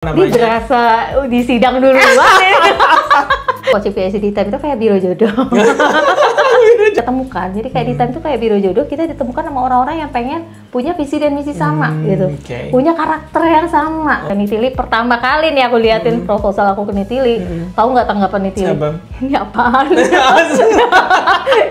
Ini berasa di sidang duluan ya. Coach PSD Time itu kayak biro jodoh. Ketemukan, jadi kayak di Time itu kayak biro jodoh, kita ditemukan sama orang-orang yang pengen punya visi dan misi sama gitu, punya karakter yang sama. Nitili pertama kali nih aku liatin proposal aku ke Nitili, tahu nggak tanggapan Nitili? Ini apaan?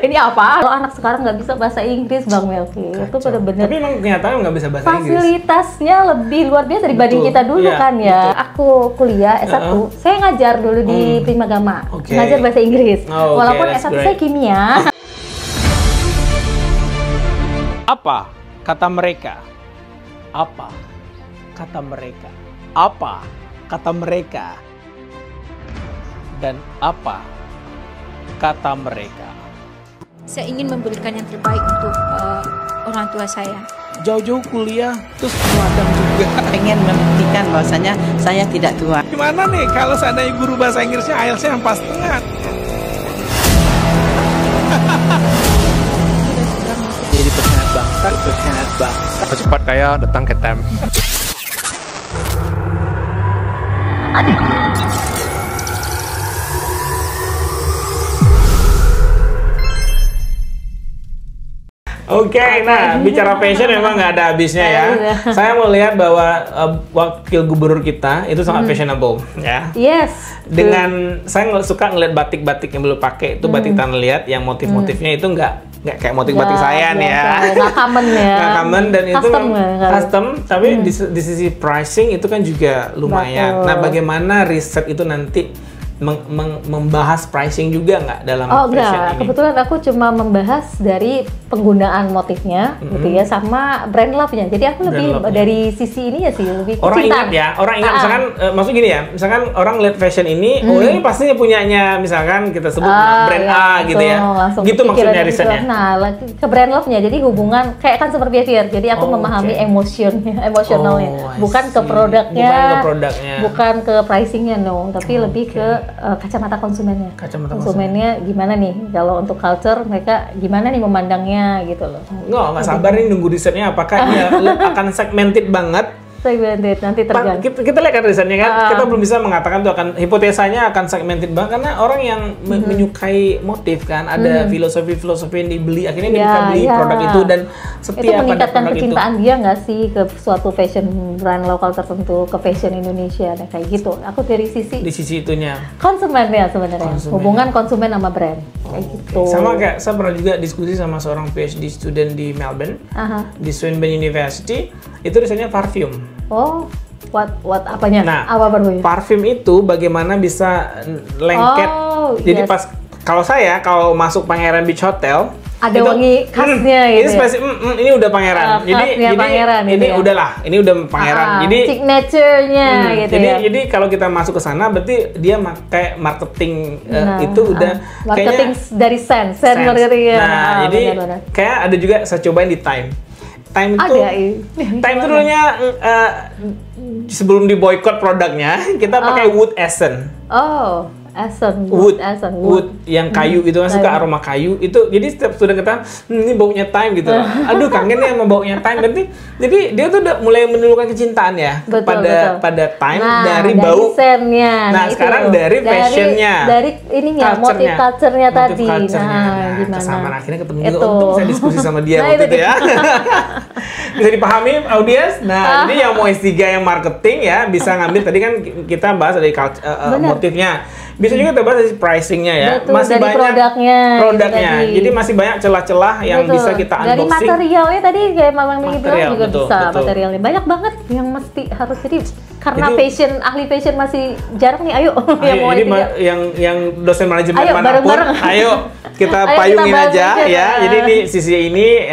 Ini apaan? Kalau anak sekarang nggak bisa bahasa Inggris, Bang Melki, itu benar-benar. Tapi emang kenyataannya nggak bisa bahasa Inggris. Fasilitasnya lebih luar biasa dibanding kita dulu kan ya. Aku kuliah S1, saya ngajar dulu di Primagama, ngajar bahasa Inggris. Walaupun S1 saya kimia. Apa kata mereka? Apa kata mereka? Apa kata mereka? Dan apa kata mereka? Saya ingin memberikan yang terbaik untuk orang tua saya. Jauh-jauh kuliah, terus magang juga. Pengen membuktikan bahwasanya saya tidak tua. Gimana nih kalau seandainya guru bahasa Inggrisnya IELTS-nya 4,5? Jadi berkhianat bangsa, berkhianat bangsa. Cepat kaya datang ke Time. Oke, nah bicara passion memang nggak ada habisnya ya. Saya mau lihat bahwa wakil gubernur kita itu sangat fashionable ya. Yes. Dengan saya suka ngeliat batik-batik yang belum pakai itu batik tanah liat yang motif-motifnya itu nggak kayak motif-batik saya nih ya. Nggak common ya. Nggak common dan custom, itu custom, tapi di sisi pricing itu kan juga lumayan. Nah, bagaimana riset itu nanti membahas pricing juga nggak dalam fashion enggak. ini? Kebetulan aku cuma membahas dari penggunaan motifnya gitu ya, sama brand love-nya. Jadi aku lebih dari sisi ini ya sih, lebih orang kecintaan. ingat ya, orang ingat misalkan maksud gini ya, misalkan orang lihat fashion ini, oh ini pastinya punyanya misalkan kita sebut brand A gitu ya. Gitu maksudnya risetnya. Nah, ke brand love-nya. Jadi hubungan kayak customer behavior. Jadi aku memahami emosionalnya, bukan ke produknya, bukan ke pricingnya tapi lebih ke kacamata konsumennya. Konsumennya gimana nih? Kalau untuk culture mereka gimana nih memandangnya gitu loh. Nggak sabar nih nunggu risetnya apakah dia akan segmented banget. Segmented, nanti tergantung. Kita lihat kan risetnya kan, kita belum bisa mengatakan tuh akan hipotesanya akan segmented banget karena orang yang menyukai motif kan, ada filosofi-filosofi yang dibeli, akhirnya dia bisa beli produk itu dan setia itu meningkatkan pada kecintaan dia nggak sih ke suatu fashion brand lokal tertentu, ke fashion Indonesia, kayak gitu. Aku dari sisi itunya konsumen ya sebenarnya, hubungan konsumen sama brand kayak gitu. Sama kayak saya pernah juga diskusi sama seorang PhD student di Melbourne, di Swinburne University, itu risetnya parfum. Oh, what apanya? Nah, apa parfum itu bagaimana bisa lengket. Jadi pas kalau masuk Pangeran Beach Hotel ada wangi khasnya gitu. Ini udah Pangeran. Ini udahlah, ini udah Pangeran. Jadi signature-nya gitu ya. Jadi kalau kita masuk ke sana berarti dia pakai marketing itu udah marketing kayaknya dari sense marketing ya. Nah, jadi kayak ada juga saya cobain di Time. Time itu dulunya sebelum diboykot produknya kita pakai wood essence. Wood yang kayu itu kan, suka aroma kayu itu. Jadi setiap sudah kita ini baunya Time gitu. Aduh kangen ya sama baunya Time. Jadi dia tuh udah mulai menunjukkan kecintaan ya pada Time dari bau. Nah, sekarang dari fashionnya, dari ininya motif culture-nya tadi. Nah, gimana? Kesamaan akhirnya ketemu juga. Untung saya diskusi sama dia waktu itu ya. Bisa dipahami audiens. Nah, ini yang mau S3 yang marketing ya bisa ngambil. Tadi kan kita bahas dari motifnya. Bisa juga kita bahas dari pricingnya ya. Masih dari banyak produknya. Jadi masih banyak celah-celah yang bisa kita unboxing. Dari materialnya tadi kayak Mamang Migi bilang juga bisa materialnya. Banyak banget yang mesti harus, jadi karena ahli fashion masih jarang nih. Ayo yang dosen manajemen manapun, ayo kita payungin aja ya. Jadi di sisi ini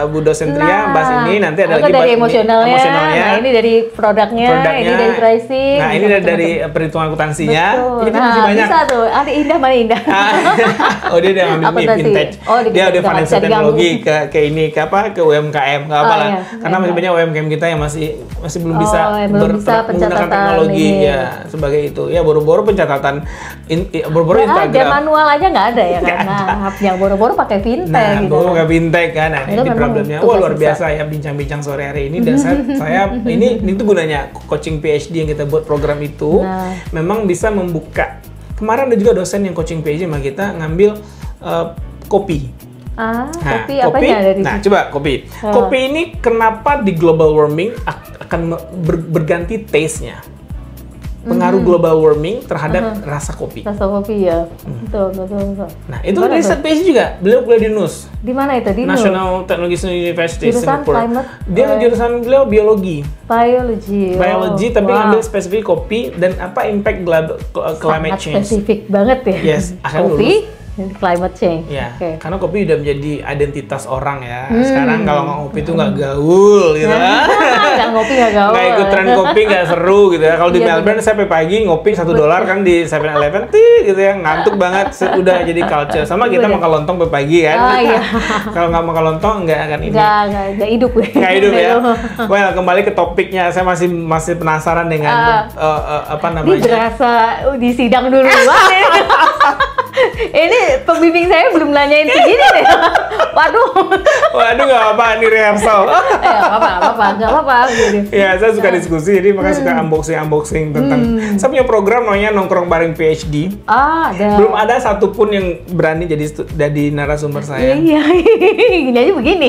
Bu dosen Tria bahas ini, nanti ada lagi dari emosionalnya. Nah, ini dari produknya, ini dari pricing. Nah, ini dari perhitungan akuntansinya. Ini masih banyak. Bisa tuh. Ada Indah, mana Indah? Oh, dia udah ngambil vintage. Dia udah financial teknologi ke UMKM, nggak apa lah. Karena masih banyak UMKM kita yang masih belum bisa pencatatan teknologi ini. ya sebagai itu. Ya boro-boro pencatatan boro-boro Instagram. Ada manual aja nggak ada ya kan. Nah, yang boro-boro pakai fintech gitu. Boro pakai fintech kan. Nah, ini problemnya. Wah, luar biasa ya bincang-bincang sore hari ini, dan saya ini tuh gunanya coaching PhD yang kita buat program itu memang bisa membuka. Kemarin ada juga dosen yang coaching PhD sama kita ngambil kopi. Kopi apanya ada di Nah, coba kopi. Kopi ini kenapa di global warming akan berganti taste-nya? Pengaruh global warming terhadap rasa kopi. Rasa kopi ya. Betul. Nah, itu riset PhD juga. Beliau kuliah di NUS. Di mana itu? Di National Technological University jurusan Singapore. Dia jurusan beliau biologi. Biologi, tapi ngambil spesifik kopi dan apa impact climate change. Spesifik banget ya. Yes, kopi climate change. Ya, karena kopi udah menjadi identitas orang ya. Sekarang kalau nggak ngopi itu nggak gaul gitu. Nggak ngopi nggak gaul. Nggak ikut tren kopi nggak seru gitu ya. Kalau di Melbourne saya pagi ngopi $1 kan di 7-Eleven gitu ya, ngantuk banget. Udah jadi culture. Sama kita makan lontong pagi kan. Kalau nggak makan lontong nggak akan ini. Nggak hidup. Nggak hidup ya. Well, kembali ke topiknya. Saya masih penasaran dengan apa namanya. Ini berasa di sidang duluan ya. Ini pembimbing saya belum nanyain segini deh. Waduh, nggak apa-apa, ini rehearsal. Nggak apa-apa. Gitu. Ya, saya suka diskusi, jadi makanya suka unboxing tentang. Saya punya program namanya Nongkrong Bareng PhD. Ada. Belum ada satupun yang berani jadi narasumber saya. Iya, gini aja begini.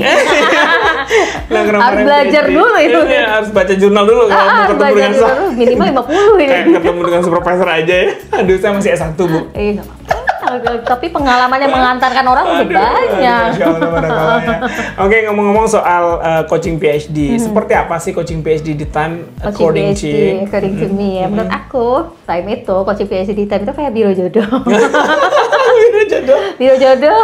Harus belajar PhD. Dulu itu. Iya, harus baca jurnal dulu kalau mau ketemu dengan minimal 50 ini. Kayak ketemu dengan supervisor aja ya. Aduh, saya masih S1, Bu. Iya, tapi pengalamannya mengantarkan orang udah banyak. Oke, ngomong-ngomong soal coaching PhD, seperti apa sih coaching PhD di Time according to me ya? Menurut aku, Time itu coaching PhD di Time itu kayak biro jodoh. Biro jodoh.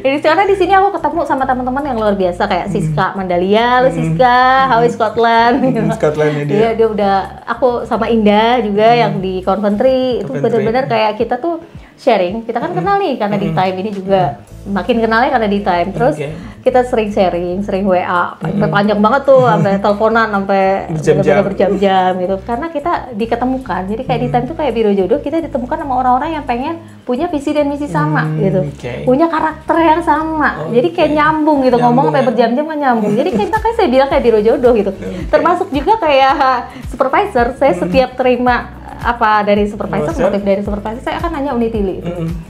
Jadi sekarang di sini aku ketemu sama teman-teman yang luar biasa kayak Siska Mandalia, Siska, Hawaii Scotland. Scotland dia udah, aku sama Indah juga yang di Coventry. Itu benar-benar kayak kita tuh sharing, kita kan kenal nih karena di Time ini juga makin kenalnya karena di Time. Terus kita sering sharing, sering WA, sampai panjang banget tuh, sampai teleponan, sampai berjam-jam gitu. Karena kita diketemukan, jadi kayak di Time tuh kayak biro jodoh, kita ditemukan sama orang-orang yang pengen punya visi dan misi sama gitu, punya karakter yang sama, jadi kayak nyambung gitu, ngomong sampai berjam-jam kan nyambung. Jadi kayak makanya saya bilang kayak biro jodoh gitu. Termasuk juga kayak supervisor, saya setiap terima apa dari supervisor, motif dari supervisor, saya akan nanya Unitili.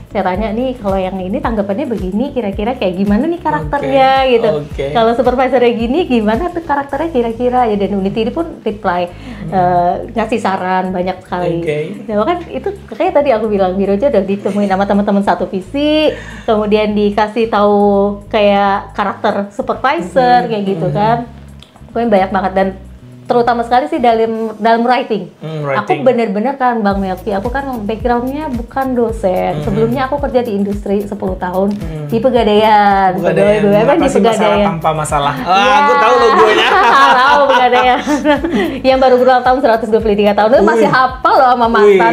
Saya tanya nih, kalau yang ini tanggapannya begini, kira-kira kayak gimana nih karakternya gitu. Kalau supervisornya gini, gimana tuh karakternya kira-kira ya, dan Unitili pun reply, ngasih saran banyak sekali. Nah, kan itu kayak tadi aku bilang biro jodoh, ditemuin sama teman-teman satu visi, kemudian dikasih tahu kayak karakter supervisor kayak gitu kan. Pokoknya banyak banget, dan terutama sekali sih dalam writing. Aku benar-benar kan Bang Melki, aku kan backgroundnya bukan dosen. Sebelumnya aku kerja di industri 10 tahun di Pegadaian. BUMN di Pegadaian. Tanpa masalah. Aku tahu logonya. Tahu Pegadaian. Yang baru berulang tahun 123 tahun itu masih hafal loh sama mantan.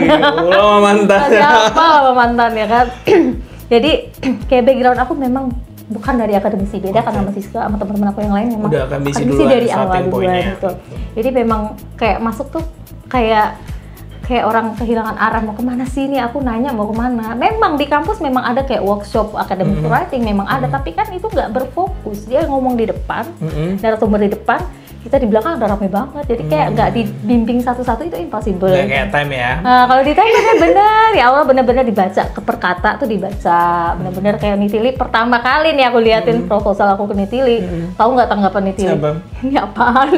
Masih hafal sama mantan ya kan. Jadi kayak background aku memang bukan dari akademisi, beda kan sama Siska, sama teman-teman aku yang lain memang akademisi dari awal duluan gitu. Jadi memang kayak masuk tuh kayak orang kehilangan arah, mau kemana sih ini, aku nanya mau kemana. Memang di kampus memang ada kayak workshop academic writing, memang ada, tapi kan itu nggak berfokus. Dia ngomong di depan, narasumber di depan, kita di belakang udah rame banget, jadi kayak nggak dibimbing satu-satu, itu impossible. Nggak kayak Time ya? Nah, kalau di Time bener-bener, ya Allah bener-bener dibaca, per kata tuh dibaca, bener-bener kayak Nitili. Pertama kali nih aku liatin proposal aku ke Nitili, tahu nggak tanggapan Nitili? Ini apaan?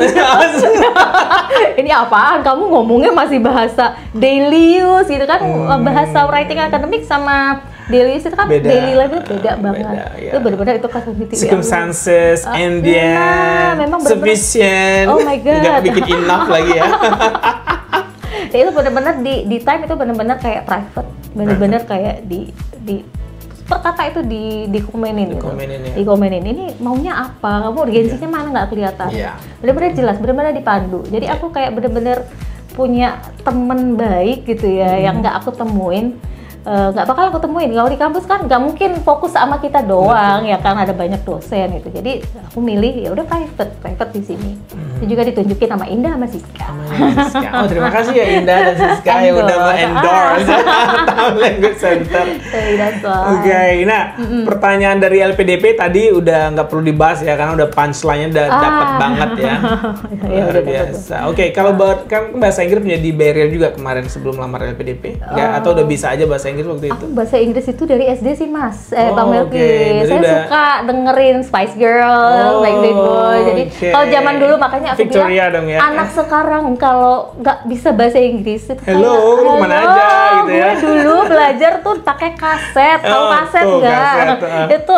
Ini apaan? Kamu ngomongnya masih bahasa daily use gitu kan, bahasa writing akademik sama daily use itu kan daily level beda banget. Itu benar-benar itu kata Nitili. Circumstances, sufficient. Oh my god. Nggak bikin enough lagi ya. Itu benar-benar di Time itu benar-benar kayak private, benar-benar kayak di per kata itu dikomenin gitu. Dikomenin. Ini maunya apa? Kamu urgensinya mana nggak kelihatan. Benar-benar jelas, benar-benar dipandu. Jadi aku kayak benar-benar punya temen baik gitu ya, yang nggak aku temuin nggak bakal aku temuin. Kalau di kampus kan nggak mungkin fokus sama kita doang, ya kan ada banyak dosen gitu. Jadi aku milih ya udah private di sini. Itu juga ditunjukin sama Indah sama Siska. Oh, terima kasih ya Indah dan Siska yang udah endorse Town Language Center. Oke, nah pertanyaan dari LPDP tadi udah nggak perlu dibahas ya, karena udah punchline-nya udah dapat banget ya. Luar biasa. Oke, kalau kan bahasa Inggris menjadi barrier juga kemarin sebelum lamar LPDP, atau udah bisa aja bahasa Inggris waktu itu? Aku bahasa Inggris itu dari SD sih Mas, Bang Melki. Saya suka dengerin Spice Girls, Backstreet Boys. Jadi kalau zaman dulu makanya aku Victoria bilang, dong ya. anak sekarang kalau nggak bisa bahasa Inggris itu Hello, mana aja gitu ya. Gue dulu belajar tuh pakai kaset, tahu kaset nggak? Itu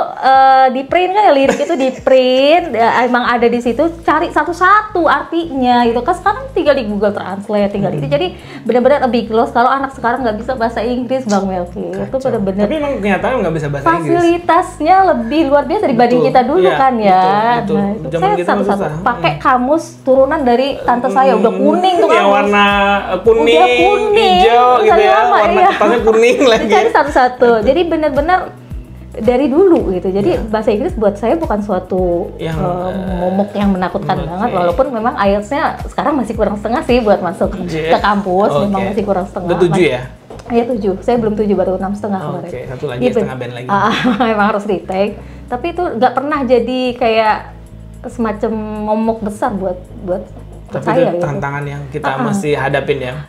di print kan ya, lirik itu di print, emang ada di situ, cari satu-satu artinya gitu kan. Sekarang tinggal di Google Translate, tinggal itu. Jadi benar-benar a big loss kalau anak sekarang nggak bisa bahasa Inggris, Bang Melki. Itu benar-benar. Tapi emang kenyataannya nggak bisa bahasa Inggris. Fasilitasnya lebih luar biasa dibanding kita dulu kan ya. Betul. Nah, itu saya satu-satu pakai kamus turunan dari tante saya, udah kuning tuh yang kamus. warna kuning, hijau gitu ya, warna kertasnya kuning lagi. Cari satu-satu. Jadi benar-benar dari dulu gitu. Jadi bahasa Inggris buat saya bukan suatu momok yang menakutkan banget, walaupun memang IELTS-nya sekarang masih kurang setengah sih buat masuk ke kampus, memang masih kurang setengah. Udah 7 ya? Iya 7, saya belum 7, baru 6,5 kemarin. Oke, satu lagi setengah band lagi. Memang harus retake, tapi itu nggak pernah jadi kayak semacam momok besar buat tapi saya. Itu tantangan yang kita masih hadapin ya.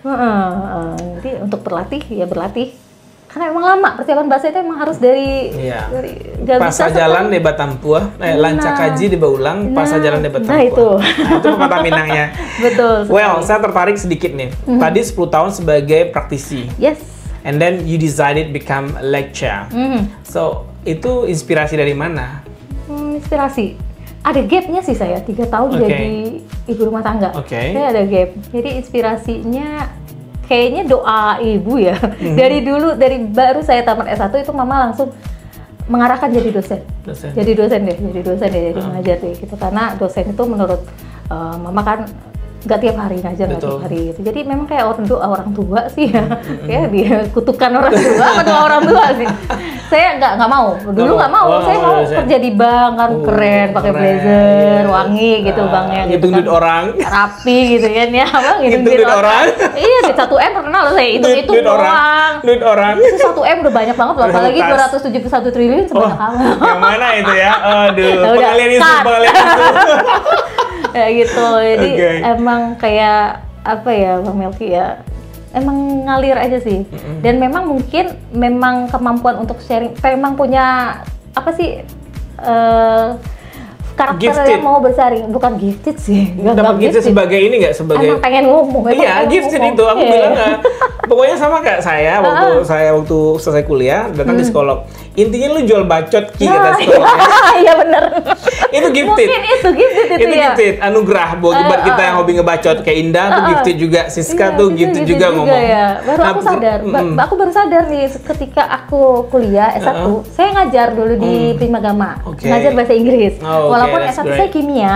Jadi untuk berlatih ya berlatih, karena emang lama persiapan bahasa itu emang harus dari Pasa jalan de Batampuah, lancak kaji di Baulang, pasa jalan de Batampuah. Nah itu pepatah Minangnya. Betul. Well, saya tertarik sedikit nih. Tadi 10 tahun sebagai praktisi. Yes. And then you decided become a lecturer. So itu inspirasi dari mana? Inspirasi. Ada gapnya sih saya 3 tahun jadi ibu rumah tangga. Saya ada gap. Jadi inspirasinya kayaknya doa ibu ya. Dari dulu, dari baru saya tamat S1 itu mama langsung mengarahkan jadi dosen. Jadi dosen deh, jadi ngajar deh gitu. Karena dosen itu menurut mama kan nggak tiap hari ngajar, nggak tiap hari gitu. Jadi memang kayak orang tua sih ya. Kayak dia kutukan orang tua apa doa orang tua sih. Saya nggak mau, dulu nggak mau. Saya mau kerja di bank kan, keren, pakai blazer, wangi gitu banknya. Ngitung duit orang. Rapi gitu kan ya, ngitung duit orang. Iya, duit 1M pernah loh saya hitung doang. Duit orang. Itu 1M udah banyak banget loh, apalagi 271 triliun sebanyak apa. Yang mana itu ya? Aduh, pengalian isu. Ya gitu, jadi emang kayak apa ya Bang Melki ya, emang ngalir aja sih. Dan memang mungkin kemampuan untuk sharing, memang punya apa sih karakter gifted. Yang mau bersaring, bukan gifted sih. Dapat gifted sebagai ini nggak sebagai? Emang pengen ngomong. Iya, gifted itu aku bilang nggak. Pokoknya sama kayak saya waktu selesai kuliah datang di psikolog. Intinya lu jual bacot kata psikolognya. Iya benar. Itu gifted. Mungkin itu gifted itu ya. Gifted, anugerah buat kita yang hobi ngebacot kayak Indah tuh gifted juga, Siska tuh gifted juga ngomong. Ya. Baru aku sadar, aku baru sadar nih ketika aku kuliah S1, saya ngajar dulu di Primagama, ngajar bahasa Inggris. Walaupun S1 saya kimia,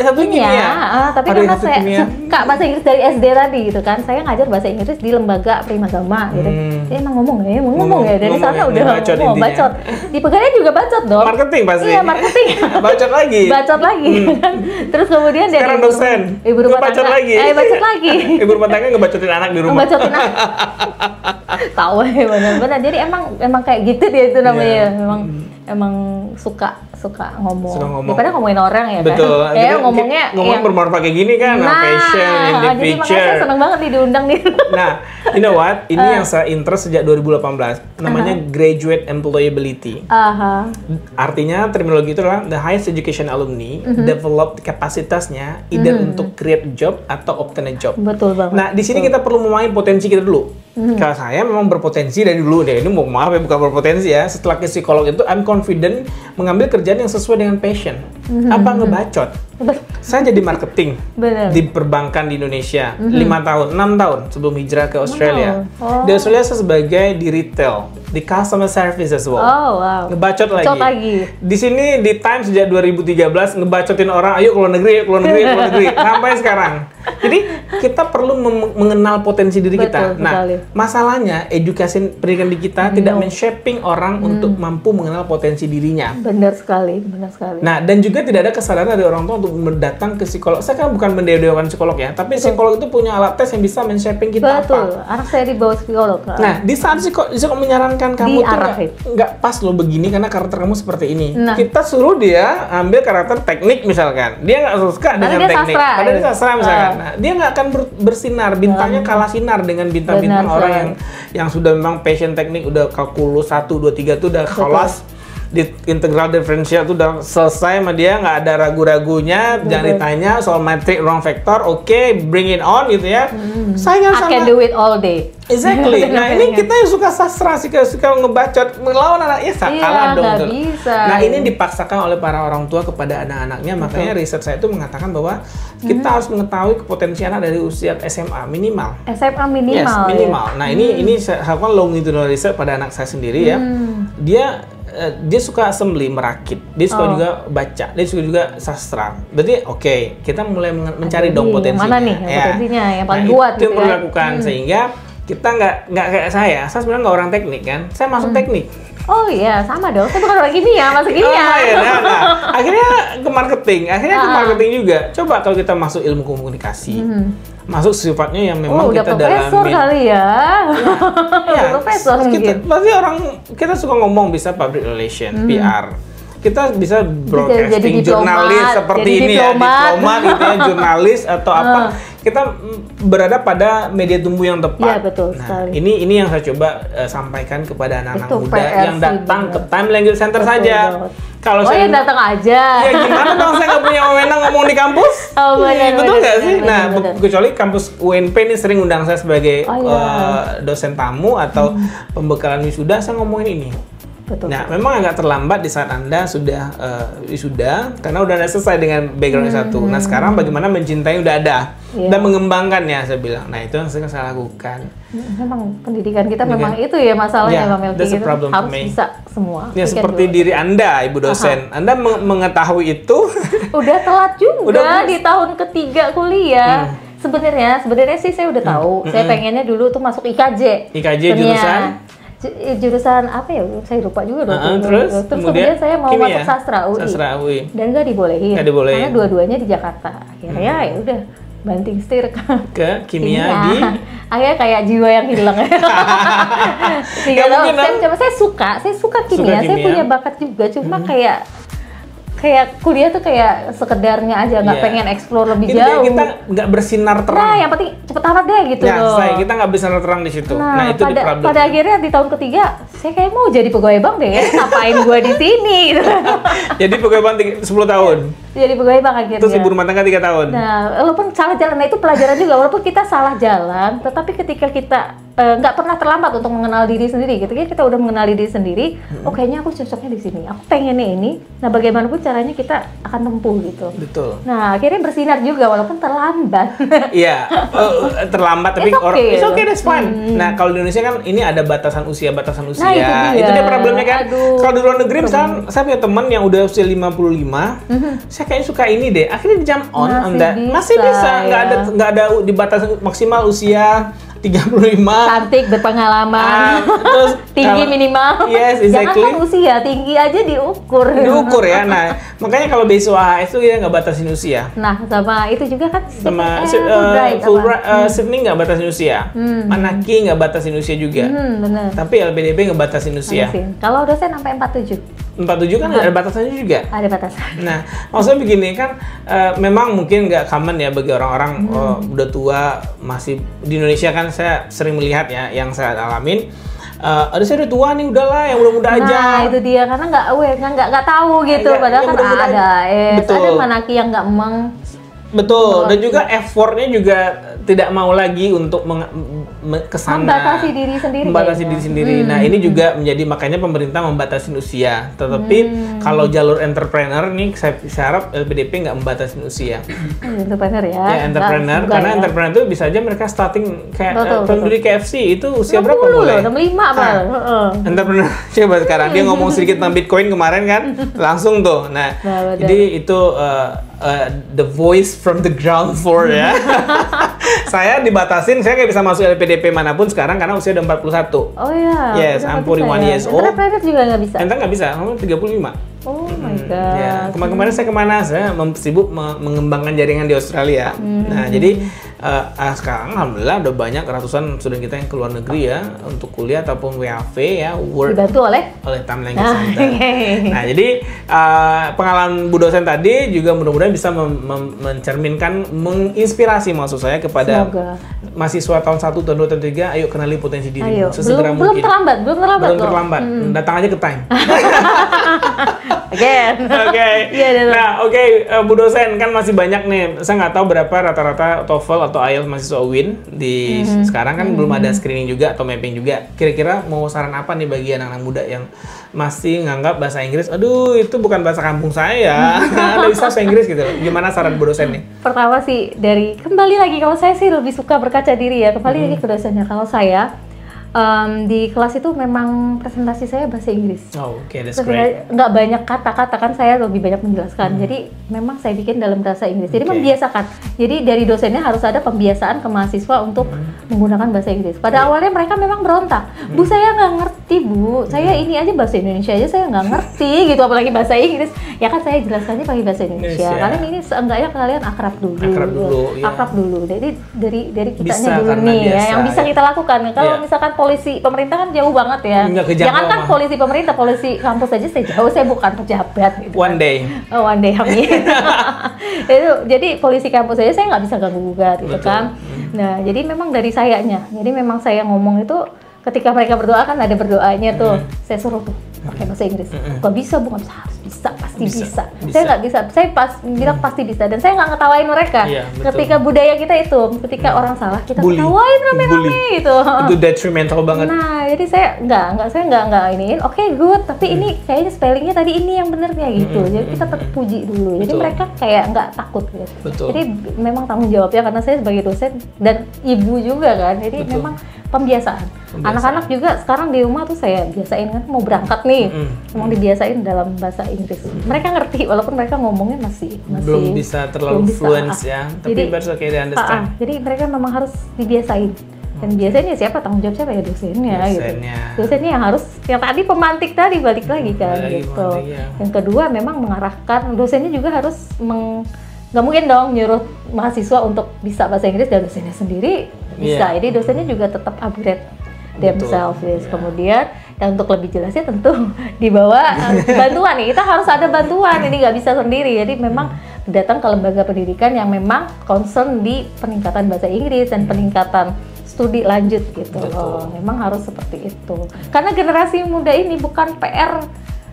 tapi karena saya suka bahasa Inggris dari SD tadi gitu kan, saya ngajar bahasa Inggris di lembaga Primagama gitu. Saya emang ngomong ya, dari sana udah ngomong bacot. Di Pegadaian juga bacot dong. Marketing pasti. Iya, marketing. Bacot lagi. Bacot lagi. Terus kemudian sekarang dosen. Ibu rumah tangga. Bacot lagi. Bacot lagi. Ibu rumah tangga ngebacotin anak di rumah. Ngebacotin anak. Tahu ya benar-benar. Jadi emang kayak gitu dia itu namanya. Emang suka ngomong. Daripada ngomongin orang ya kan. Betul. Ngomongnya ngomong bermanfaat kayak gini kan, passion in the jadi future. makanya saya seneng banget diundang nih. Nah, you know what? Ini yang saya interest sejak 2018. Namanya graduate employability. Artinya terminologi itu adalah the highest education alumni develop kapasitasnya either untuk create job atau obtain a job. Betul banget. Nah, di sini kita perlu memain potensi kita dulu. Kalau saya memang berpotensi dari dulu deh. Ini maaf ya, bukan berpotensi ya. Setelah ke psikolog itu, I'm confident mengambil kerjaan yang sesuai dengan passion. Apa ngebacot? Saya jadi marketing di perbankan di Indonesia 5 tahun, 6 tahun sebelum hijrah ke Australia. Di Australia saya sebagai di retail, di customer service as well. Ngebacot lagi. Di sini di Times sejak 2013 ngebacotin orang, ayo keluar negeri, keluar negeri, keluar negeri sampai sekarang. Jadi kita perlu mengenal potensi diri kita. Nah, masalahnya edukasi pendidikan di kita tidak men-shaping orang untuk mampu mengenal potensi dirinya. Benar sekali, benar sekali. Nah, dan juga tidak ada kesadaran dari orang tua untuk datang ke psikolog. Saya kan bukan mendewakan psikolog ya, tapi psikolog itu punya alat tes yang bisa men-shaping kita. Betul. Anak saya dibawa psikolog. Nah, di saat psikolog menyarankan kamu tuh nggak pas lo begini karena karakter kamu seperti ini. Kita suruh dia ambil karakter teknik misalkan. Dia nggak suka dengan teknik. Padahal dia sastra misalkan. Nah, dia nggak akan bersinar. Bintangnya kalah sinar dengan bintang-bintang orang yang sudah memang passion teknik, udah kalkulus 1, 2, 3 tuh udah kelas. Di integral diferensial itu udah selesai sama dia, nggak ada ragu-ragunya. Jangan ditanya soal metrik ruang vektor, oke, bring it on gitu ya. Saingan sama. I can do it all day. Exactly. Nah, ini kita yang suka sastra, suka ngebacot, melawan anak, kalah dong. Nah, ini dipaksakan oleh para orang tua kepada anak-anaknya. Makanya riset saya itu mengatakan bahwa kita harus mengetahui kepotensian anak dari usia SMA minimal. SMA minimal. Yes, minimal. Nah, ini saya lakukan longitudinal research pada anak saya sendiri ya. Dia suka assembly, merakit. Dia suka juga baca. Dia suka juga sastra. Berarti kita mulai mencari dong potensinya. Mana nih potensinya yang paling kuat itu yang perlu dilakukan sehingga kita nggak kayak saya sebenarnya nggak orang teknik kan. Saya masuk teknik. Oh iya, sama dong. Saya bukan orang kimia, masuk kimia. Akhirnya ke marketing juga. Coba kalau kita masuk ilmu komunikasi. Masuk sifatnya yang memang kita dalamin. Profesor kali ya. Profesor mungkin. Pasti kita suka ngomong bisa public relation, PR. Kita bisa broadcasting, jurnalis seperti ini ya, diplomat gitu ya, jurnalis atau apa. Kita berada pada media tumbuh yang tepat. Iya, betul sekali. Ini yang saya coba sampaikan kepada anak-anak muda yang datang ke Time Language Center saja. Kalau saya datang aja. Ya gimana dong, saya nggak punya wewenang ngomong di kampus. Betul nggak sih? Nah, kecuali kampus UNP ini sering undang saya sebagai dosen tamu atau pembekalan wisuda, saya ngomongin ini. Betul. Nah, memang agak terlambat di saat Anda sudah wisuda karena udah ada selesai dengan background S1. Nah, sekarang bagaimana mencintai udah ada dan mengembangkannya, saya bilang. Nah, itu yang saya lakukan. Memang pendidikan kita memang itu ya masalahnya, Bang Melki. Harus bisa semua. Ya, seperti diri Anda, Ibu dosen. Anda mengetahui itu udah telat juga di tahun ketiga kuliah. Sebenarnya sih saya udah tahu. Saya pengennya dulu tuh masuk IKJ. IKJ jurusan apa ya? Saya lupa juga dong. Terus kemudian saya mau masuk sastra UI. Dan nggak dibolehin. Karena dua-duanya di Jakarta. Akhirnya ya udah banting setir ke kimia di. Akhirnya kayak jiwa yang hilang. Saya suka kimia. Saya punya bakat juga. Cuma kayak kuliah tuh kayak sekedarnya aja, nggak pengen explore lebih jauh. Kita nggak bersinar terang. Nah, yang penting cepet tamat deh gitu loh. Kita nggak bersinar terang di situ. Nah, itu problem. Pada akhirnya di tahun ketiga, saya kayak mau jadi pegawai bank deh. Ngapain gue di sini? Gitu. Jadi pegawai bank 10 tahun. Jadi pegawai bank akhirnya. Terus ibu rumah tangga 3 tahun. Nah, walaupun salah jalan, nah itu pelajaran juga. Walaupun kita salah jalan, tetapi ketika kita nggak pernah terlambat untuk mengenal diri sendiri. Ketika kita udah mengenali diri sendiri, kayaknya aku cocoknya di sini. Aku pengennya ini. Nah, bagaimanapun caranya kita akan tempuh gitu. Betul. Nah, akhirnya bersinar juga walaupun terlambat. Iya, terlambat tapi it's okay, that's fine. Nah, kalau di Indonesia kan ini ada batasan usia. Nah, itu dia problemnya kan. Kalau di luar negeri misalkan saya punya teman yang udah usia 55, saya kayaknya suka ini deh. Akhirnya di jump on masih bisa. Nggak ada di batas maksimal usia 35. Cantik, berpengalaman, terus tinggi minimal. Yes, exactly. Jangan kan usia, tinggi aja diukur. Ya. Nah, makanya kalau beasiswa HS itu dia nggak batasin usia. Nah, sama itu juga kan. Sama Sydney nggak batasin usia. Manaki nggak batasin usia juga. Benar. Tapi LPDP nggak batasin usia. Kalau dosen sampai 47. 47 kan ada batasannya juga. Ada batasan. Nah, maksudnya begini kan, memang mungkin nggak common ya bagi orang-orang udah tua masih di Indonesia kan saya sering melihat ya yang saya alamin. Ada saya udah tua nih, udahlah yang muda-muda aja. Nah, itu dia karena nggak aware, nggak tahu gitu. Padahal kan ada Manaki yang nggak emang. Betul, dan juga effortnya juga tidak mau lagi untuk kesana. Membatasi diri sendiri. Diri sendiri. Nah, ini juga menjadi makanya pemerintah membatasi usia. Tetapi kalau jalur entrepreneur nih, saya harap LPDP nggak membatasi usia. Entrepreneur ya. Ya, entrepreneur. Karena entrepreneur itu bisa aja mereka starting kayak pendiri KFC itu usia berapa mulai? 65 malah. Entrepreneur. Coba sekarang dia ngomong sedikit tentang Bitcoin kemarin kan, langsung tuh. Nah jadi itu the voice from the ground floor ya. Saya dibatasin, saya nggak bisa masuk LPDP manapun sekarang karena usia udah 41. Oh iya. Yes, I'm 41 years old. Entrepreneur juga nggak bisa? Ente nggak bisa, kamu 35. Oh my god. Ya, kemarin saya kemana? Saya sibuk mengembangkan jaringan di Australia. Nah, jadi sekarang alhamdulillah udah banyak ratusan student kita yang keluar negeri ya untuk kuliah ataupun WAV ya, work dibantu oleh Time Language Center. Nah, jadi pengalaman Bu dosen tadi juga mudah-mudahan bisa mencerminkan, menginspirasi maksud saya kepada mahasiswa tahun 1, tahun 2, tahun 3, ayo kenali potensi diri sesegera mungkin. Belum terlambat. Datang aja ke Time. Oke. Bu dosen kan masih banyak nih. Saya nggak tahu berapa rata-rata TOEFL atau IELTS mahasiswa UIN di sekarang kan belum ada screening juga atau mapping juga. Kira-kira mau saran apa nih bagi anak-anak muda yang masih nganggap bahasa Inggris, aduh itu bukan bahasa kampung saya, ada bisa bahasa Inggris gitu. Gimana saran Bu dosen nih? Pertama sih kembali lagi, kalau saya sih lebih suka berkaca diri ya, kembali lagi ke dosennya. Kalau saya di kelas itu memang presentasi saya bahasa Inggris. Oh, oke, that's great. Nggak banyak kata-kata, kan saya lebih banyak menjelaskan. Jadi memang saya bikin dalam bahasa Inggris. Jadi membiasakan. Jadi dari dosennya harus ada pembiasaan ke mahasiswa untuk menggunakan bahasa Inggris. Pada awalnya mereka memang berontak. Bu, saya nggak ngerti, Bu. Saya ini aja bahasa Indonesia aja saya nggak ngerti gitu, apalagi bahasa Inggris. Ya kan saya jelaskannya pakai bahasa Indonesia. Kalian ini seenggaknya kalian akrab dulu. Jadi dari kitanya dulu nih ya, yang bisa kita lakukan. Kalau misalkan polisi pemerintah kan jauh banget ya. Jangan kan polisi pemerintah, polisi kampus aja saya jauh, saya bukan pejabat gitu. One day. One day, amin. Jadi polisi kampus aja saya nggak bisa ganggu-gugat gitu kan. Nah, jadi memang dari sayanya. Jadi memang saya ngomong itu ketika mereka berdoa kan ada berdoanya tuh. Saya suruh tuh pakai bahasa Inggris. Gak bisa, Bu, nggak bisa, harus bisa, pasti bisa. Saya nggak bisa, saya bilang pasti bisa, dan saya nggak ngetawain mereka. Ketika budaya kita itu, ketika orang salah kita ketawain rame-rame gitu. Itu detrimental banget. Nah, jadi saya nggak iniin. Oke, good, tapi ini kayaknya spellingnya tadi ini yang bener ya gitu. Jadi kita tetap puji dulu. Jadi mereka kayak nggak takut gitu. Jadi memang tanggung jawabnya karena saya sebagai dosen dan ibu juga kan. Jadi memang pembiasaan. Anak-anak juga sekarang di rumah tuh saya biasain kan, mau berangkat nih, memang dibiasain dalam bahasa Inggris. Mereka ngerti walaupun mereka ngomongnya masih belum bisa terlalu fluent ya. Tapi baru kayak understand. Jadi mereka memang harus dibiasain. Dan biasanya siapa tanggung jawab siapa ya dosennya gitu. Dosennya yang harus, yang tadi pemantik tadi balik lagi kan gitu. Yang kedua memang mengarahkan, dosennya juga harus nggak mungkin dong nyuruh mahasiswa untuk bisa bahasa Inggris dan dosennya sendiri bisa. Jadi dosennya juga tetap upgrade themselves. Kemudian dan untuk lebih jelasnya tentu dibawa bantuan nih, kita harus ada bantuan, ini nggak bisa sendiri. Jadi memang datang ke lembaga pendidikan yang memang concern di peningkatan bahasa Inggris dan peningkatan studi lanjut gitu loh. Memang harus seperti itu. Karena generasi muda ini bukan PR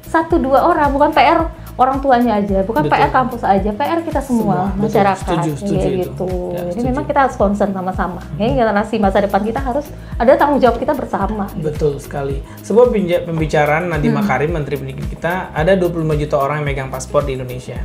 1-2 orang, bukan PR orang tuanya aja, bukan PR kampus aja, PR kita semua masyarakat. Setuju gitu. Jadi memang kita harus concern sama-sama. Ini generasi masa depan kita harus ada tanggung jawab kita bersama. Betul sekali. Sebuah pembicaraan Nadiem Makarim, Menteri Pendidikan kita, ada 25 juta orang yang megang paspor di Indonesia.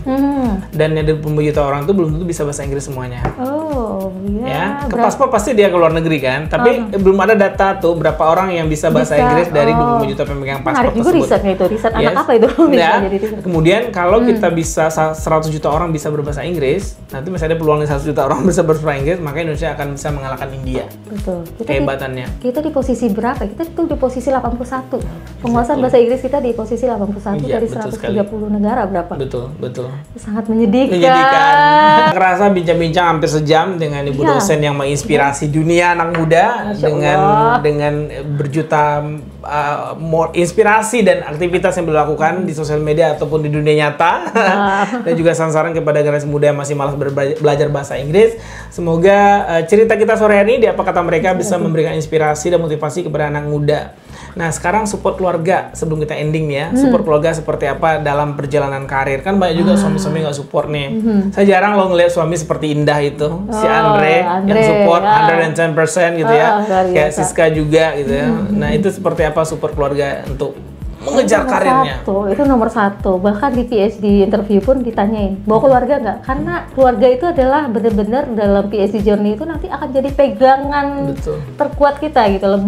Dan yang 25 juta orang itu belum tentu bisa bahasa Inggris semuanya. Oh, iya. Ya, ke paspor pasti dia ke luar negeri kan, tapi belum ada data tuh berapa orang yang bisa bahasa Inggris dari 25 juta pemegang paspor tersebut. Juga risetnya itu, riset anak apa itu? Ya. Kemudian kalau kita bisa 100 juta orang bisa berbahasa Inggris, nanti masih ada peluang 100 juta orang bisa berbahasa Inggris, maka Indonesia akan bisa mengalahkan India. Betul. Kehebatannya. Kita di posisi berapa? Kita itu di posisi 81. Penguasaan bahasa Inggris kita di posisi 81 dari 130 negara berapa? Betul. Sangat menyedihkan. Ngerasa bincang-bincang hampir sejam dengan Ibu dosen yang menginspirasi dunia anak muda dengan berjuta inspirasi dan aktivitas yang dilakukan di sosial media ataupun di dunia dunia nyata. Dan juga saran-saran kepada generasi muda yang masih malas belajar bahasa Inggris. Semoga cerita kita sore ini di Apa Kata Mereka bisa memberikan inspirasi dan motivasi kepada anak muda. Nah, sekarang support keluarga sebelum kita ending nih ya. Support keluarga seperti apa dalam perjalanan karir? Kan banyak juga suami-suami nggak support nih. Saya jarang loh ngeliat suami seperti Indah itu. Si Andre yang support 110% gitu ya. Kayak Siska juga gitu ya. Nah, itu seperti apa support keluarga untuk mengejar karirnya? Itu nomor satu. Bahkan di PhD interview pun ditanyain, bawa keluarga nggak? Karena keluarga itu adalah benar-benar dalam PhD journey itu nanti akan jadi pegangan terkuat kita gitu loh.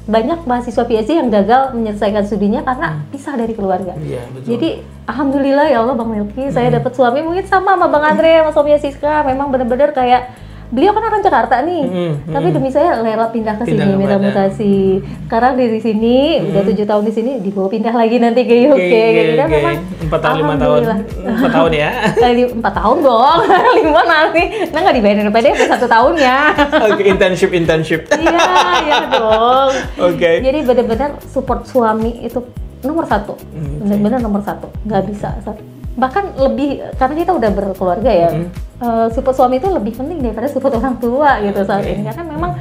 Banyak mahasiswa PhD yang gagal menyelesaikan studinya karena pisah dari keluarga. Iya, betul. Jadi alhamdulillah ya Allah Bang Melki, saya dapat suami mungkin sama Bang Andre sama suaminya Siska, memang benar-benar kayak beliau kan orang Jakarta nih, tapi demi saya rela pindah ke sini, minta mutasi. Sekarang di sini udah 7 tahun di sini, dibawa pindah lagi nanti ke UK, gitu kan memang. 4 tahun 5 tahun, 4 tahun ya? 4 tahun dong, 5 nanti, nah nggak dibayarin PD 1 tahunnya. Oke, internship. Iya dong. Oke. Jadi benar-benar support suami itu nomor satu, benar-benar nomor satu, nggak bisa. Bahkan lebih karena kita udah berkeluarga ya, support suami itu lebih penting daripada support orang tua gitu saat ini, karena memang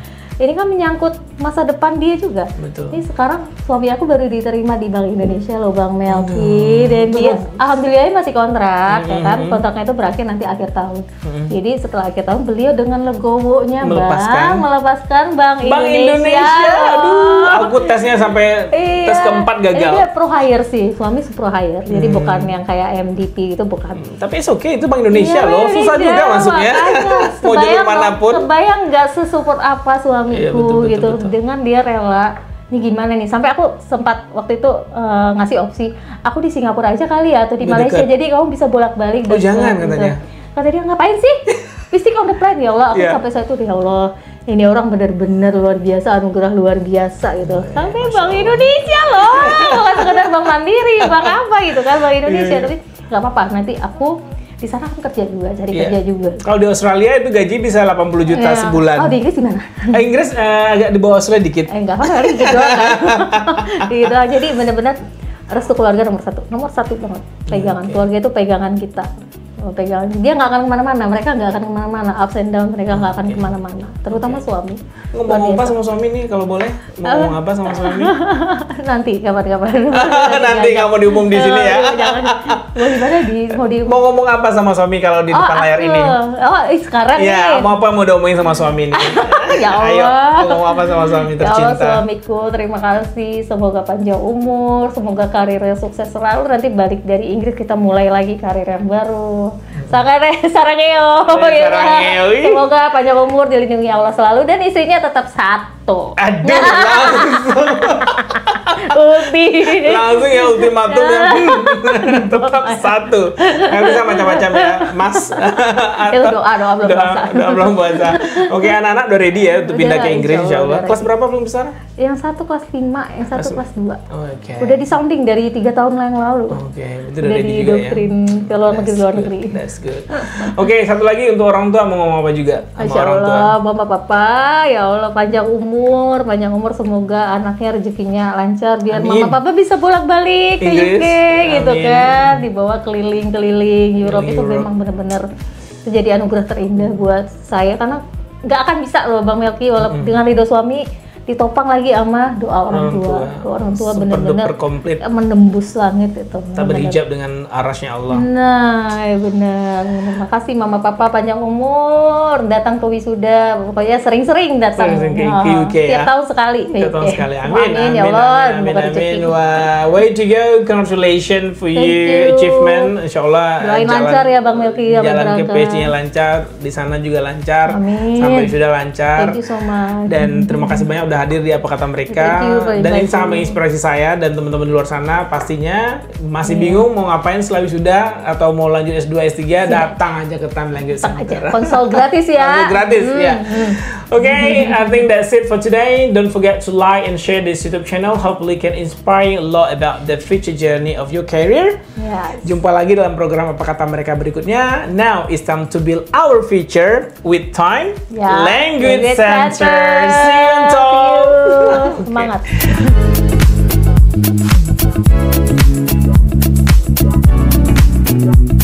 ini kan menyangkut masa depan dia juga. Betul. Ini sekarang suami aku baru diterima di Bank Indonesia loh Bang Melki, dan dia alhamdulillah masih kontrak ya kan, kontraknya itu berakhir nanti akhir tahun. Jadi setelah akhir tahun beliau dengan legowonya melepaskan Bank Indonesia. Aduh, aku tesnya sampai tes keempat gagal. Dia pro hire sih, suami pro hire. Jadi bukan yang kayak MDP itu bukan. Tapi oke, itu Bank Indonesia loh, susah juga masuknya. Mau jadi manapun. Kebayang nggak sesupport apa suami betul, dengan dia rela. Ini gimana nih, sampai aku sempat waktu itu ngasih opsi aku di Singapura aja kali ya atau di Malaysia, jadi kamu bisa bolak-balik. Jangan katanya. Kata dia, ngapain sih? Fisik on the plan. Ya Allah, aku sampai saat itu ya Allah, ini orang benar-benar luar biasa, anugerah luar biasa gitu. Sampai Bank Indonesia loh, bukan sekedar Bank Mandiri, Bank apa gitu kan, Bank Indonesia. Tapi nggak apa-apa, nanti aku di sana kan kerja juga, cari kerja juga. Kalau di Australia itu gaji bisa 80 juta sebulan. Oh, di Inggris gimana? Inggris agak di bawah Australia dikit. Enggak apa-apa, gitu doang kan. Gitu, jadi benar-benar restu keluarga nomor satu banget. Pegangan keluarga itu pegangan kita. Pegangan dia nggak akan kemana-mana, mereka nggak akan kemana-mana, ups and down mereka nggak akan kemana-mana, terutama suami. Ngomong apa sama suami nih kalau boleh? Ngomong apa sama suami? Nanti kapan-kapan. Nanti nggak mau diumum di sini ya? Jangan. Mau ngomong apa sama suami kalau di depan layar ini? Sekarang ya, mau apa mau diomongin sama suami ini? Ya Allah. Ayo, ngomong apa sama suami tercinta? Ya Allah, suamiku, terima kasih. Semoga panjang umur, semoga karirnya sukses selalu. Nanti balik dari Inggris kita mulai lagi karir yang baru. Sarangeo. Semoga panjang umur, dilindungi Allah selalu, dan istrinya tetap satu. Aduh, langsung. Langsung ya ultimatum ya. Tetap satu. Nggak bisa macam-macam ya, Mas. Itu doa belum puasa. Oke, anak-anak udah ready ya untuk pindah ke Inggris insya Allah. Kelas berapa belum besar? Yang satu kelas 5, yang satu kelas 2. Oke. Udah disounding dari 3 tahun yang lalu. Oke, itu udah ready juga ya. Doktrin ke luar negeri. That's good. Oke, satu lagi untuk orang tua, mau ngomong apa juga sama orang tua? Mama papa, ya Allah panjang umur semoga anaknya rezekinya lancar biar mama papa bisa bolak-balik ke UK gitu kan, dibawa keliling-keliling Europe. Itu memang benar-benar jadi anugerah terindah buat saya, karena nggak akan bisa loh Bang Melki walaupun dengan ridho suami ditopang lagi sama doa orang tua. Doa orang tua benar-benar menembus langit itu. Kita berhijab dengan arasnya Allah. Nah, ya benar. Makasih Mama Papa, panjang umur, datang ke wisuda, pokoknya sering-sering datang ke UK tiap tahun sekali. Tiap tahun sekali. Amin. Ya Allah, amin. Wah, way to go. Congratulations for you achievement. Insyaallah doain lancar ya Bang Melki, jalan ke PhD-nya lancar, di sana juga lancar. Amin. Sampai sudah lancar. Thank you so much. Dan terima kasih banyak udah hadir di Apa Kata Mereka, dan ini sangat menginspirasi saya dan teman-teman di luar sana. Pastinya masih bingung mau ngapain setelah wisuda atau mau lanjut S2, S3, datang aja ke Time Language Center. Konsol gratis ya. Konsol gratis ya. Okay, I think that's it for today. Don't forget to like and share this YouTube channel. Hopefully can inspire a lot about the future journey of your career. Yes. Jumpa lagi dalam program Apa Kata Mereka berikutnya. Now it's time to build our future with Time Language Center. See you on top. Semangat. Thank you.